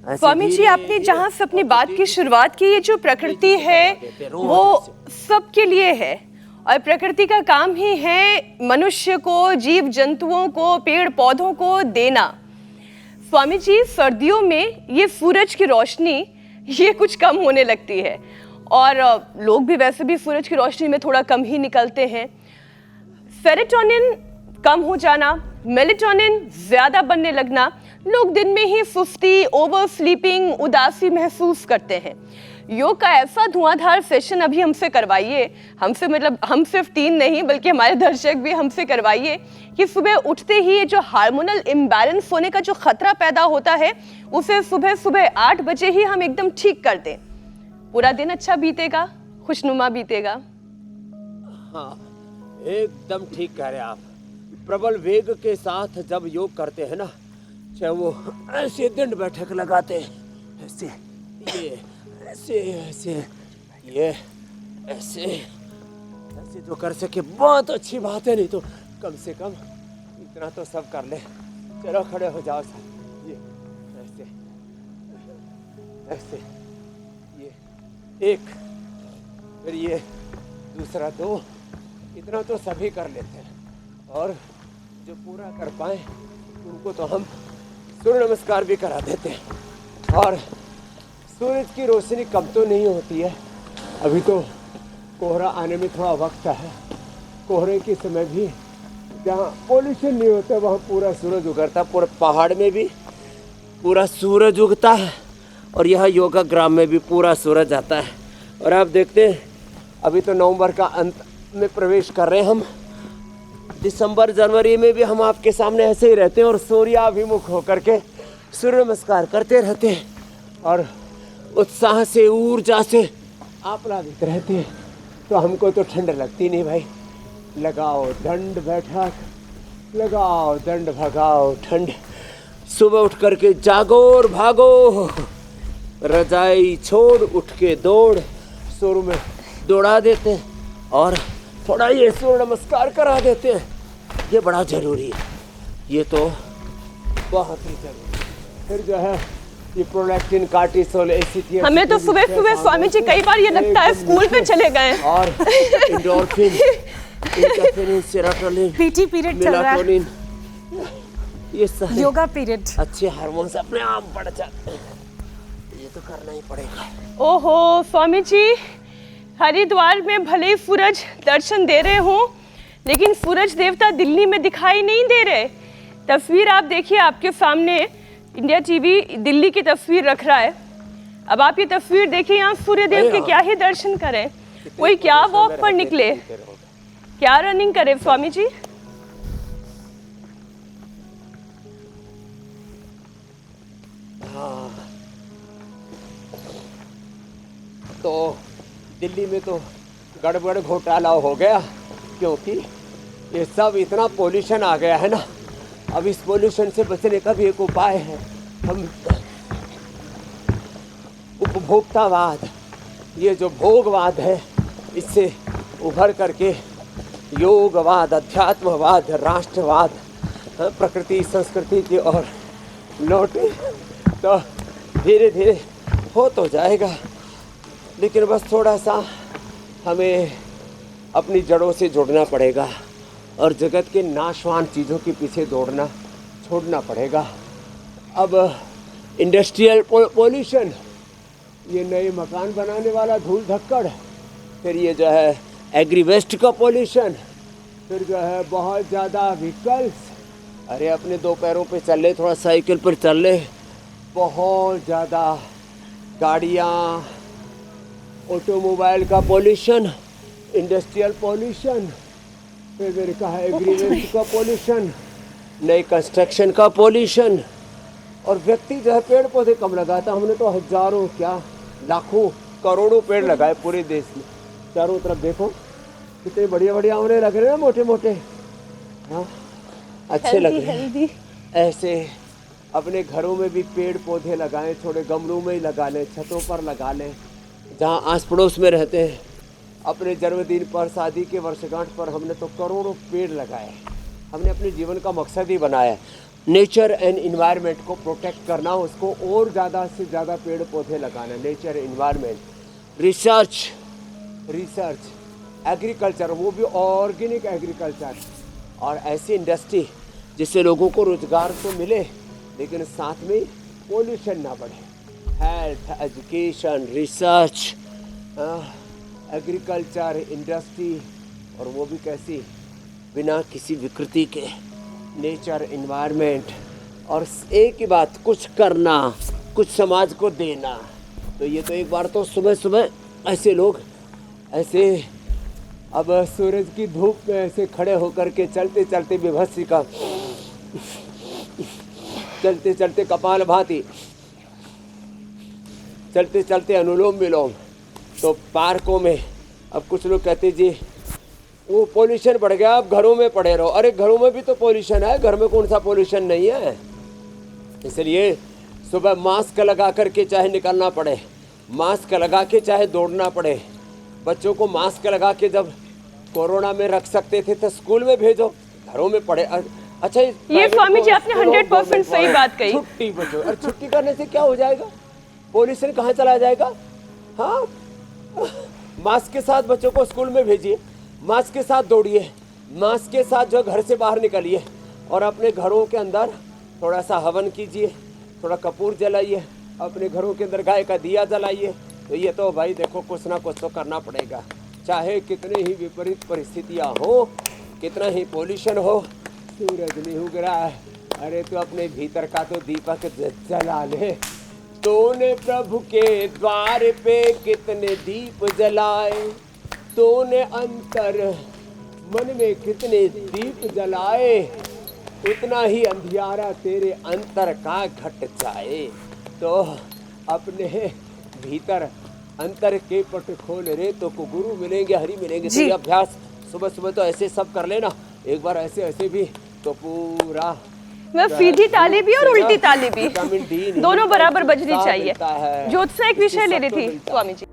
स्वामी जी, आपने जहाँ से अपनी बात की शुरुआत की, ये जो प्रकृति है वो सबके लिए है और प्रकृति का काम ही है मनुष्य को, जीव जंतुओं को, पेड़ पौधों को देना। स्वामी जी, सर्दियों में ये सूरज की रोशनी ये कुछ कम होने लगती है और लोग भी वैसे भी सूरज की रोशनी में थोड़ा कम ही निकलते हैं। सेरोटोनिन कम हो जाना, मेलेटोनिन ज्यादा बनने लगना, लोग दिन में ही सुस्ती, ओवर स्लीपिंग, उदासी महसूस करते हैं। योग का ऐसा धुआंधार सेशन अभी हमसे करवाइए, हमसे मतलब हम सिर्फ 3 नहीं बल्कि हमारे दर्शक भी हमसे करवाइए कि सुबह उठते ही ये जो हार्मोनल इम्बैलेंस होने का जो खतरा पैदा होता है उसे सुबह सुबह 8 बजे ही हम एकदम ठीक कर दें। पूरा दिन अच्छा बीतेगा, खुशनुमा बीतेगा। हाँ, एकदम ठीक कह रहे हैं आप। प्रबल वेग के साथ जब योग करते हैं ना, चाहे वो ऐसे दंड बैठक लगाते हैं, ऐसे ये ऐसे ऐसे ये ऐसे ऐसे जो कर सके बहुत अच्छी बात है, नहीं तो कम से कम इतना तो सब कर ले। चलो खड़े हो जाओ सर। ये ऐसे ऐसे ये एक, फिर ये दूसरा 2, इतना तो सभी कर लेते हैं और जो पूरा कर पाए उनको तो हम सूर्य नमस्कार भी करा देते हैं। और सूरज की रोशनी कम तो नहीं होती है, अभी तो कोहरा आने में थोड़ा वक्त है। कोहरे के समय भी जहाँ पोल्यूशन नहीं होता वहाँ पूरा सूरज उगता, पूरे पहाड़ में भी पूरा सूरज उगता है और यहाँ योगा ग्राम में भी पूरा सूरज आता है। और आप देखते हैं अभी तो नवंबर का अंत में प्रवेश कर रहे हैं हम, दिसंबर जनवरी में भी हम आपके सामने ऐसे ही रहते हैं और सूर्याभिमुख होकर के सूर्य नमस्कार करते रहते हैं और उत्साह से, ऊर्जा से आप्लावित रहते हैं। तो हमको तो ठंड लगती नहीं भाई। लगाओ दंड बैठक, लगाओ दंड भगाओ ठंड। सुबह उठ करके जागो और भागो, रजाई छोड़ उठ के दौड़, शुरू में दौड़ा देते हैं और थोड़ा ये सूर्य नमस्कार करा देते हैं। ये बड़ा जरूरी है, ये तो बहुत ही जरूरी है। फिर जो है ये प्रोलैक्टिन, कार्टिसोल, एसिटिल, हमें तो सुबह सुबह स्वामी जी कई बार ये लगता है स्कूल में चले गए। और एंडोर्फिन, इंटरफेरिन, सेरोटोनिन, पीटी पीरियड चल रहा है, ये सारे योगा पीरियड, अच्छे हार्मोन्स अपने आप बढ़ जाते हैं। ये तो करना ही पड़ेगा। ओहो स्वामी जी, हरिद्वार में भले ही सूरज दर्शन दे रहे हो लेकिन सूरज देवता दिल्ली में दिखाई नहीं दे रहे। तस्वीर आप देखिए, आपके सामने इंडिया टीवी दिल्ली की तस्वीर रख रहा है। अब आप ये तस्वीर देखिए, यहाँ सूर्य देव के क्या ही दर्शन करें, कोई क्या वॉक पर निकले, क्या रनिंग करे स्वामी जी। हाँ, तो दिल्ली में तो गड़बड़ घोटाला हो गया क्योंकि ये सब इतना पोल्यूशन आ गया है ना। अब इस पोल्यूशन से बचने का भी एक उपाय है, हम उपभोक्तावाद, ये जो भोगवाद है इससे उभर करके योगवाद, अध्यात्मवाद, राष्ट्रवाद, प्रकृति संस्कृति की ओर लौटे तो धीरे धीरे हो तो जाएगा। लेकिन बस थोड़ा सा हमें अपनी जड़ों से जुड़ना पड़ेगा और जगत के नाशवान चीज़ों के पीछे दौड़ना छोड़ना पड़ेगा। अब इंडस्ट्रियल पोल्यूशन, ये नए मकान बनाने वाला धूल धक्कड़, फिर ये जो है एग्री वेस्ट का पोल्यूशन, फिर जो है बहुत ज़्यादा व्हीकल्स, अरे अपने 2 पैरों पे चल ले, थोड़ा साइकिल पर चल ले, बहुत ज़्यादा गाड़ियाँ, ऑटोमोबाइल का पोल्यूशन, इंडस्ट्रियल पोल्यूशन, फिर मैंने कहा एग्रीमेंट का पोल्यूशन, नए कंस्ट्रक्शन का पोल्यूशन। और व्यक्ति जो है पेड़ पौधे कम लगाता। हमने तो हजारों क्या लाखों करोड़ों पेड़ लगाए पूरे देश में। चारों तरफ देखो कितने बढ़िया बढ़िया होने लग रहे हैं, मोटे मोटे, हाँ अच्छे लग रहे हैं। ऐसे अपने घरों में भी पेड़ पौधे लगाएं, थोड़े गमलों में ही लगा लें, छतों पर लगा लें, जहाँ आस पड़ोस में रहते हैं। अपने जन्मदिन पर, शादी के वर्षगांठ पर हमने तो करोड़ों पेड़ लगाए। हमने अपने जीवन का मकसद ही बनाया। नेचर एंड इन्वायरमेंट को प्रोटेक्ट करना, उसको और ज़्यादा से ज़्यादा पेड़ पौधे लगाना, नेचर इन्वायरमेंट, रिसर्च, एग्रीकल्चर, वो भी ऑर्गेनिक एग्रीकल्चर, और ऐसी इंडस्ट्री जिससे लोगों को रोजगार तो मिले लेकिन साथ में पोल्यूशन ना बढ़े। Health, education, research, agriculture, industry, और वो भी कैसी, बिना किसी विकृति के, नेचर, इन्वायरमेंट, और एक ही बात, कुछ करना, कुछ समाज को देना। तो ये तो एक बार तो सुबह सुबह ऐसे लोग ऐसे अब सूरज की धूप में ऐसे खड़े होकर के चलते चलते विभत्सिका, चलते चलते कपाल भाती, चलते चलते अनुलोम विलोम। तो पार्कों में अब कुछ लोग कहते जी वो पोल्यूशन बढ़ गया, अब घरों में पड़े रहो। अरे घरों में भी तो पोल्यूशन है, घर में कौन सा पोल्यूशन नहीं है। इसलिए सुबह मास्क लगा करके चाहे निकलना पड़े, मास्क लगा के चाहे दौड़ना पड़े। बच्चों को मास्क लगा के जब कोरोना में रख सकते थे तो स्कूल में भेजो, घरों में पढ़े। अच्छा, ये स्वामी जी आपने 100% सही बात कही। छुट्टी बच्चों, और छुट्टी करने से क्या हो जाएगा, पोल्यूशन कहाँ चला जाएगा। हाँ, मास्क के साथ बच्चों को स्कूल में भेजिए, मास्क के साथ दौड़िए, मास्क के साथ जो घर से बाहर निकलिए, और अपने घरों के अंदर थोड़ा सा हवन कीजिए, थोड़ा कपूर जलाइए, अपने घरों के अंदर गाय का दिया जलाइए। तो ये तो भाई देखो कुछ ना कुछ तो करना पड़ेगा, चाहे कितने ही विपरीत परिस्थितियाँ हो, कितना ही पोल्यूशन हो। सूरज नहीं उग रहा है, अरे तो अपने भीतर का तो दीपक जला ले। तूने प्रभु के द्वार पे कितने दीप जलाए, तूने अंतर मन में कितने दीप जलाए, उतना ही अंधियारा तेरे अंतर का घट जाए। तो अपने भीतर अंतर के पट खोल रे, तो को गुरु मिलेंगे, हरि मिलेंगे। तो ये अभ्यास सुबह सुबह तो ऐसे सब कर लेना, एक बार ऐसे ऐसे भी तो पूरा मैं सीधी ताली भी और उल्टी ताली भी दोनों बराबर बजनी चाहिए। ज्योत्सना एक विषय ले रही थी स्वामी जी।